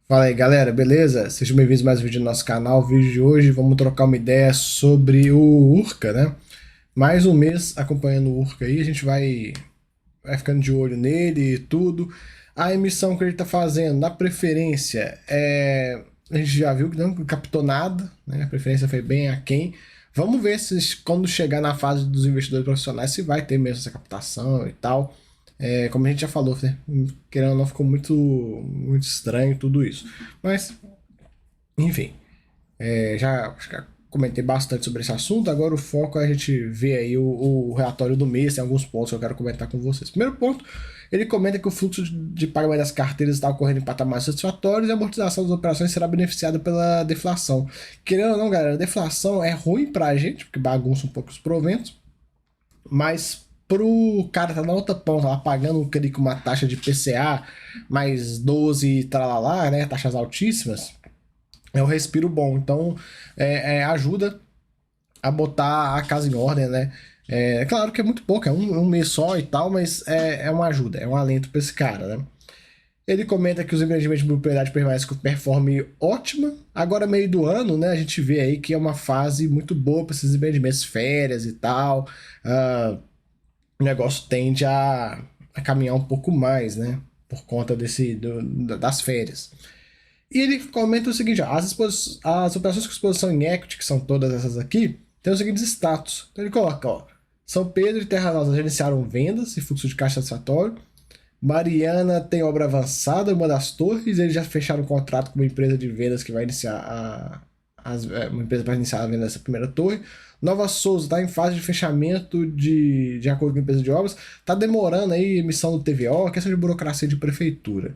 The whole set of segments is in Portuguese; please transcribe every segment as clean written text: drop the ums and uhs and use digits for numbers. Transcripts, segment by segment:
Fala aí, galera, beleza? Sejam bem-vindos a mais um vídeo do nosso canal. O vídeo de hoje vamos trocar uma ideia sobre o Urca, né? Mais um mês acompanhando o Urca aí, a gente vai ficando de olho nele e tudo. A emissão que ele tá fazendo, na preferência, a gente já viu que não captou nada, né? A preferência foi bem aquém. Vamos ver se quando chegar na fase dos investidores profissionais se vai ter mesmo essa captação e tal. Como a gente já falou, né? Querendo ou não, ficou muito estranho tudo isso. Mas, enfim, já comentei bastante sobre esse assunto. Agora o foco é a gente ver aí o relatório do mês. Tem alguns pontos que eu quero comentar com vocês. Primeiro ponto, ele comenta que o fluxo de pagamento das carteiras está ocorrendo em patamares satisfatórios e a amortização das operações será beneficiada pela deflação. Querendo ou não, galera, a deflação é ruim pra gente, porque bagunça um pouco os proventos, mas pro cara tá na outra ponta lá pagando com uma taxa de PCA mais 12 e tralalá, né? Taxas altíssimas, é um respiro bom. Então ajuda a botar a casa em ordem, né? É claro que é muito pouco, é um mês só e tal, mas é uma ajuda, é um alento para esse cara, né? Ele comenta que os empreendimentos de propriedade permanecem com performance ótima. Agora, meio do ano, né? A gente vê aí que é uma fase muito boa para esses empreendimentos, férias e tal. O negócio tende a caminhar um pouco mais, né? Por conta das férias. E ele comenta o seguinte: ó, as operações com exposição em equity, que são todas essas aqui, têm os seguintes status. Então ele coloca: ó, São Pedro e Terra Rosa já iniciaram vendas e fluxo de caixa satisfatório. Mariana tem obra avançada em uma das torres, eles já fecharam um contrato com uma empresa de vendas que vai iniciar uma empresa para iniciar a venda dessa primeira torre. Nova Souza está em fase de fechamento de acordo com a empresa de obras. Está demorando aí a emissão do TVO, questão de burocracia de prefeitura.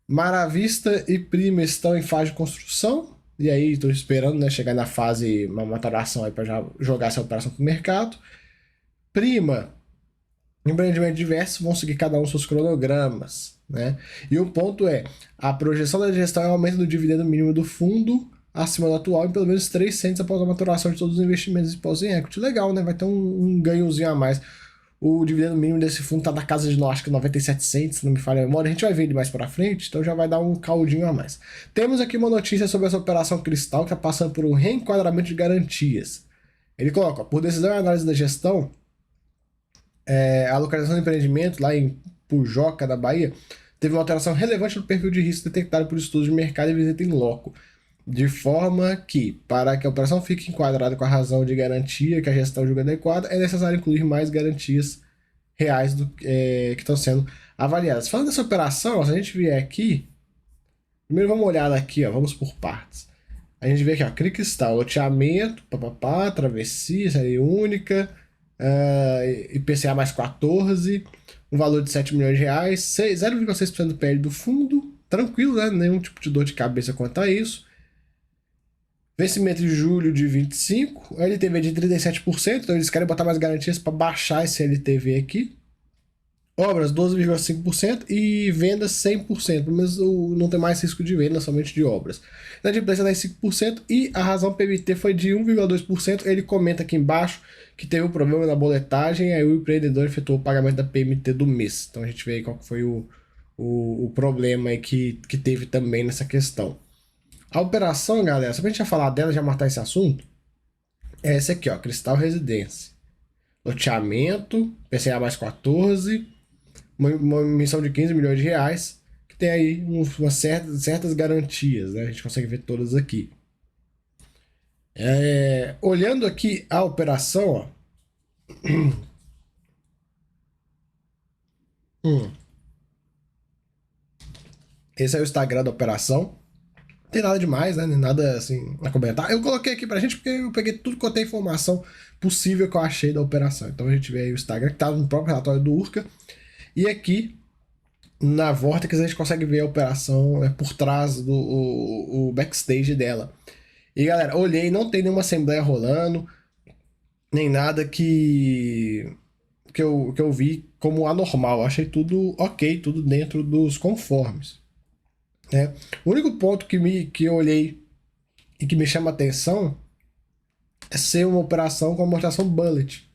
Maravista e Prima estão em fase de construção. E aí estou esperando, né, chegar na fase, uma maturação aí para já jogar essa operação para o mercado. Prima, empreendimentos diversos vão seguir cada um seus cronogramas, né? E o ponto é, a projeção da gestão é o aumento do dividendo mínimo do fundo acima do atual em pelo menos 3 cents após a maturação de todos os investimentos expostos em equity. Legal, né? Vai ter um ganhozinho a mais. O dividendo mínimo desse fundo tá na casa de, acho que 97 cents, se não me falha a memória. A gente vai ver ele mais para frente, então já vai dar um caldinho a mais. Temos aqui uma notícia sobre essa operação Cristal que está passando por um reenquadramento de garantias. Ele coloca, ó, por decisão e análise da gestão, a localização do empreendimento lá em Pujoca, da Bahia, teve uma alteração relevante no perfil de risco detectado por estudos de mercado e visita em loco, de forma que, para que a operação fique enquadrada com a razão de garantia que a gestão julga adequada, é necessário incluir mais garantias reais que estão sendo avaliadas. Falando dessa operação, se a gente vier aqui, primeiro vamos olhar aqui, ó, vamos por partes. A gente vê aqui, ó, Cristal, loteamento, papapá, travessia, série única, IPCA mais 14, um valor de 7 milhões de reais, 0,6% do PL do fundo, tranquilo, né? Nenhum tipo de dor de cabeça quanto a isso. Vencimento de julho de 25, LTV de 37%, então eles querem botar mais garantias para baixar esse LTV aqui. Obras 12,5% e vendas 100%, pelo menos não tem mais risco de venda, somente de obras. Inadimplência 5% e a razão PMT foi de 1,2%. Ele comenta aqui embaixo que teve um problema na boletagem, aí o empreendedor efetuou o pagamento da PMT do mês. Então a gente vê aí qual foi o problema aí que teve também nessa questão. A operação, galera, só pra gente já falar dela, já matar esse assunto, é essa aqui, ó, Cristal Residência. Loteamento, PCA mais 14, uma emissão de 15 milhões de reais, que tem aí certas garantias, né? A gente consegue ver todas aqui. Olhando aqui a operação, ó. Esse é o Instagram da operação. Não tem nada demais, né? Nem nada assim a comentar. Eu coloquei aqui pra gente porque eu peguei tudo quanto é informação possível que eu achei da operação. Então a gente vê aí o Instagram, que tá no próprio relatório do Urca. E aqui na Vortex a gente consegue ver a operação por trás do o backstage dela. E galera, olhei, não tem nenhuma assembleia rolando, nem nada que eu vi como anormal. Eu achei tudo ok, tudo dentro dos conformes. Né? O único ponto que eu olhei e que me chama atenção é ser uma operação com amortização bullet.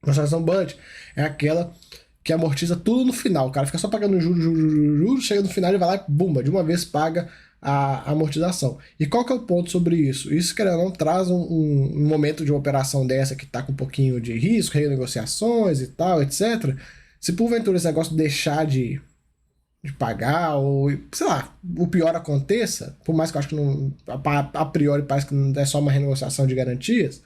Amortização bullet é aquela que amortiza tudo no final. O cara fica só pagando juros, chega no final e vai lá e bumba, de uma vez paga a amortização. E qual que é o ponto sobre isso? Isso, querendo ou não, traz um momento de uma operação dessa que está com um pouquinho de risco, renegociações e tal, etc. Se porventura esse negócio deixar de pagar, ou sei lá, o pior aconteça, por mais que eu acho que não, a priori parece que não é só uma renegociação de garantias,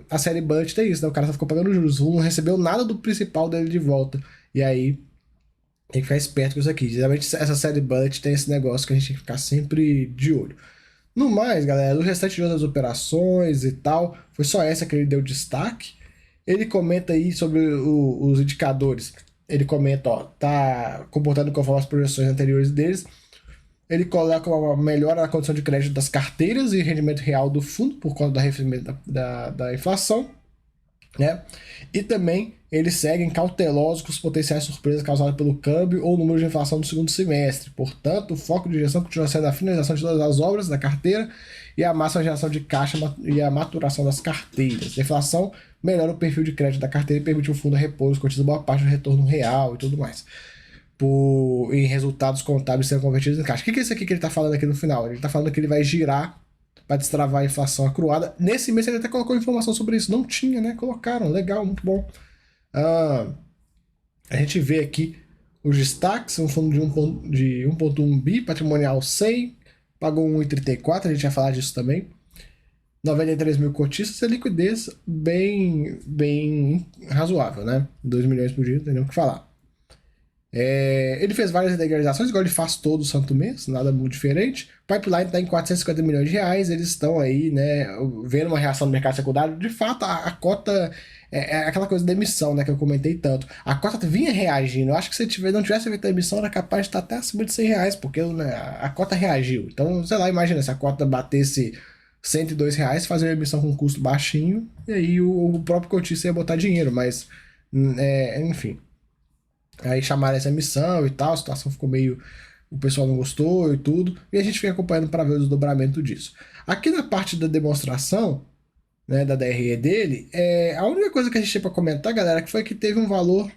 a série Budget é isso, né? O cara só ficou pagando juros, não recebeu nada do principal dele de volta. E aí tem que ficar esperto com isso aqui. Geralmente essa série Budget tem esse negócio que a gente tem que ficar sempre de olho. No mais, galera, o restante de outras operações e tal, foi só essa que ele deu destaque. Ele comenta aí sobre os indicadores. Ele comenta, ó, tá comportando conforme as projeções anteriores deles. Ele coloca uma melhora na condição de crédito das carteiras e rendimento real do fundo por conta do arrefecimento da inflação, né? E também eles seguem cautelosos com as potenciais surpresas causadas pelo câmbio ou número de inflação no segundo semestre. Portanto, o foco de gestão continua sendo a finalização de todas as obras da carteira e a máxima geração de caixa e a maturação das carteiras. A inflação melhora o perfil de crédito da carteira e permite o fundo a repor os custos boa parte do retorno real e tudo mais. Em resultados contábeis sendo convertidos em caixa. O que é isso aqui que ele está falando aqui no final? Ele está falando que ele vai girar para destravar a inflação acruada. Nesse mês ele até colocou informação sobre isso. Não tinha, né? Colocaram. Legal, muito bom. A gente vê aqui os destaques. Um fundo de 1,1 bi, patrimonial 100, pagou 1,34, a gente vai falar disso também. 93 mil cotistas e liquidez bem razoável, né? 2 milhões por dia, não tem nem o que falar. Ele fez várias integralizações, igual ele faz todo santo mês, nada muito diferente. O pipeline está em 450 milhões de reais, eles estão aí, né, vendo uma reação no mercado secundário. De fato, a cota é aquela coisa da emissão, né, que eu comentei tanto. A cota vinha reagindo. Eu acho que se não tivesse feito a emissão, era capaz de estar até acima de 100 reais, porque, né, a cota reagiu. Então, sei lá, imagina se a cota batesse 102 reais, fazer uma emissão com custo baixinho, e aí o próprio cotista ia botar dinheiro, mas, enfim. Aí chamaram essa emissão e tal, a situação ficou meio. O pessoal não gostou e tudo, e a gente fica acompanhando para ver o desdobramento disso. Aqui na parte da demonstração, né, da DRE dele, a única coisa que a gente tem para comentar, galera, que foi que teve um valor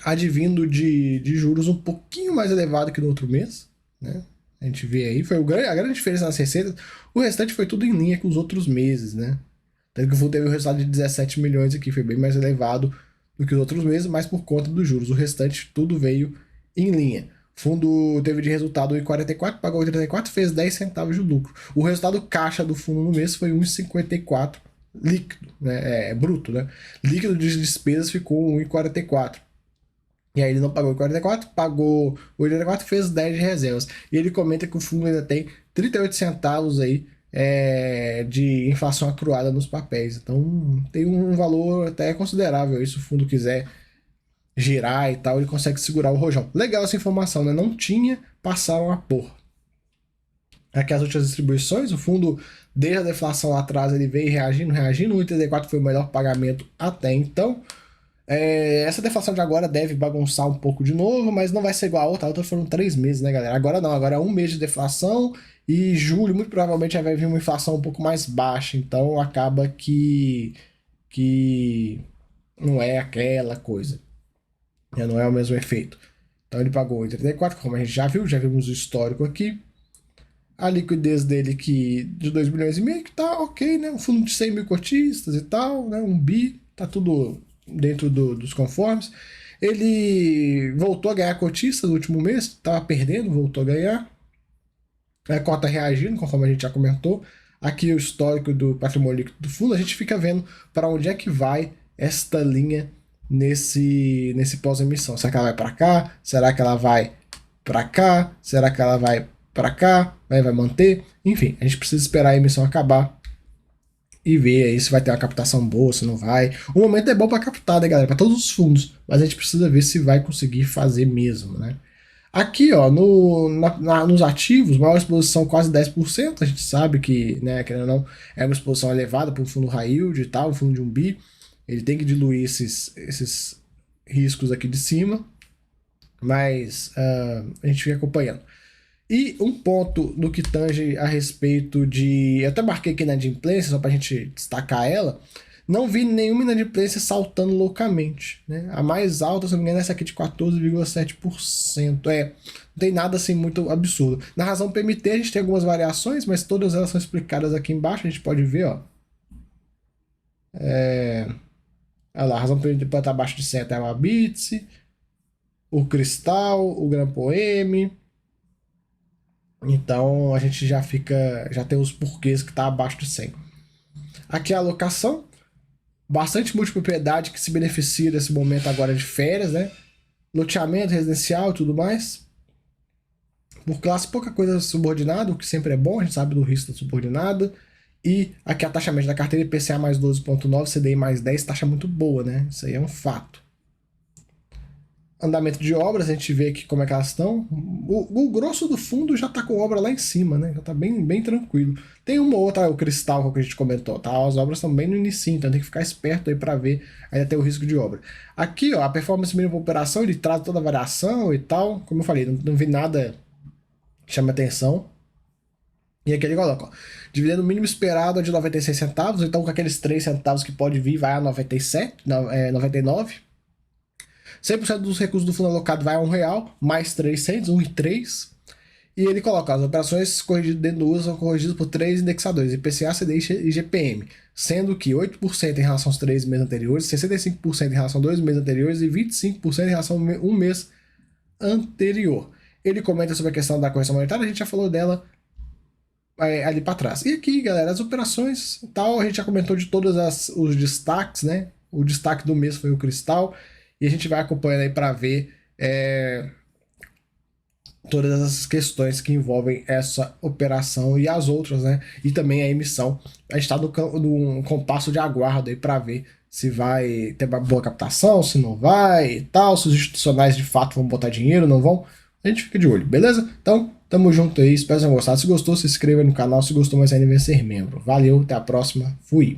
advindo de juros um pouquinho mais elevado que no outro mês, né? A gente vê aí, foi a grande diferença nas receitas. O restante foi tudo em linha com os outros meses, né? Tanto que o fundo teve um resultado de 17 milhões aqui, foi bem mais elevado do que os outros meses, mas por conta dos juros. O restante tudo veio em linha. O fundo teve de resultado 1,44, pagou 1,34, fez 10 centavos de lucro. O resultado caixa do fundo no mês foi 1,54 líquido, né? Bruto, né? Líquido de despesas ficou 1,44. E aí ele não pagou 44, pagou 84, fez 10 de reservas. E ele comenta que o fundo ainda tem 38 centavos aí de inflação acruada nos papéis. Então tem um valor até considerável aí, se o fundo quiser girar e tal, ele consegue segurar o rojão. Legal essa informação, né? Não tinha, passaram a pôr. Aqui as últimas distribuições, o fundo, desde a deflação lá atrás, ele veio reagindo. O 1,34 foi o melhor pagamento até então. Essa deflação de agora deve bagunçar um pouco de novo, mas não vai ser igual a outra. A outra foram 3 meses, né, galera? Agora não, agora é 1 mês de deflação e julho, muito provavelmente, vai vir uma inflação um pouco mais baixa. Então acaba que não é aquela coisa, né? Não é o mesmo efeito. Então ele pagou 84, como a gente já viu, já vimos o histórico aqui. A liquidez dele que de 2 milhões e meio, que tá ok, né? Um fundo de 100 mil cotistas e tal, né? 1 bi, tá tudo dentro dos conformes. Ele voltou a ganhar cotista no último mês, estava perdendo, voltou a ganhar. A cota reagindo, conforme a gente já comentou. Aqui o histórico do patrimônio líquido do fundo, a gente fica vendo para onde é que vai esta linha nesse pós-emissão. Será que ela vai para cá? Será que ela vai para cá? Será que ela vai para cá? Vai manter? Enfim, a gente precisa esperar a emissão acabar e ver aí se vai ter uma captação boa, se não vai. O momento é bom para captar, né, galera? Para todos os fundos, mas a gente precisa ver se vai conseguir fazer mesmo, né? Aqui, ó, nos ativos, maior exposição quase 10%, a gente sabe que, né, querendo ou não, é uma exposição elevada para um fundo high yield e tal, um fundo de 1 bi, ele tem que diluir esses riscos aqui de cima, mas a gente fica acompanhando. E um ponto no que tange a respeito de... Eu até marquei aqui na inadimplência, só para a gente destacar ela. Não vi nenhuma inadimplência saltando loucamente, né? A mais alta, se não me engano, é essa aqui de 14,7%. Não tem nada assim muito absurdo. Na razão PMT a gente tem algumas variações, mas todas elas são explicadas aqui embaixo, a gente pode ver, ó. Olha lá, a razão PMT pode estar abaixo de 100 até a Bits, o Cristal, o Gran Poeme. Então a gente já tem os porquês que está abaixo de 100. Aqui é a alocação. Bastante multipropriedade que se beneficia desse momento agora de férias, né? Loteamento residencial e tudo mais. Por classe, pouca coisa subordinada, o que sempre é bom, a gente sabe do risco da subordinada. E aqui a taxa média da carteira IPCA mais 12,9, CDI mais 10, taxa muito boa, né? Isso aí é um fato. Andamento de obras, a gente vê aqui como é que elas estão. O grosso do fundo já está com obra lá em cima, né? Já está bem tranquilo. Tem uma outra, o Cristal, que a gente comentou, tá? As obras estão bem no início, então tem que ficar esperto aí para ver, ainda tem o risco de obra. Aqui, ó, a performance mínima por operação, ele traz toda a variação e tal. Como eu falei, não vi nada que chame atenção. E aqui ele coloca, ó, dividendo mínimo esperado é de 96 centavos, então com aqueles 3 centavos que pode vir, vai a 97, 99. 100% dos recursos do fundo alocado vai a R$1, mais 3 cents, 1 e 3. E ele coloca, as operações corrigidas dentro do uso são corrigidas por 3 indexadores, IPCA, CDI e GPM, sendo que 8% em relação aos 3 meses anteriores, 65% em relação aos 2 meses anteriores e 25% em relação a um mês anterior. Ele comenta sobre a questão da correção monetária, a gente já falou dela ali para trás. E aqui, galera, as operações tal, a gente já comentou de todos os destaques, né? O destaque do mês foi o Cristal, e a gente vai acompanhando aí para ver todas essas questões que envolvem essa operação e as outras, né? E também a emissão. A gente está no compasso de aguardo aí para ver se vai ter uma boa captação, se não vai e tal, se os institucionais de fato vão botar dinheiro, não vão. A gente fica de olho, beleza? Então, tamo junto aí, espero que vocês tenham gostado. Se gostou, se inscreva no canal. Se gostou, mais ainda, vem ser membro. Valeu, até a próxima. Fui!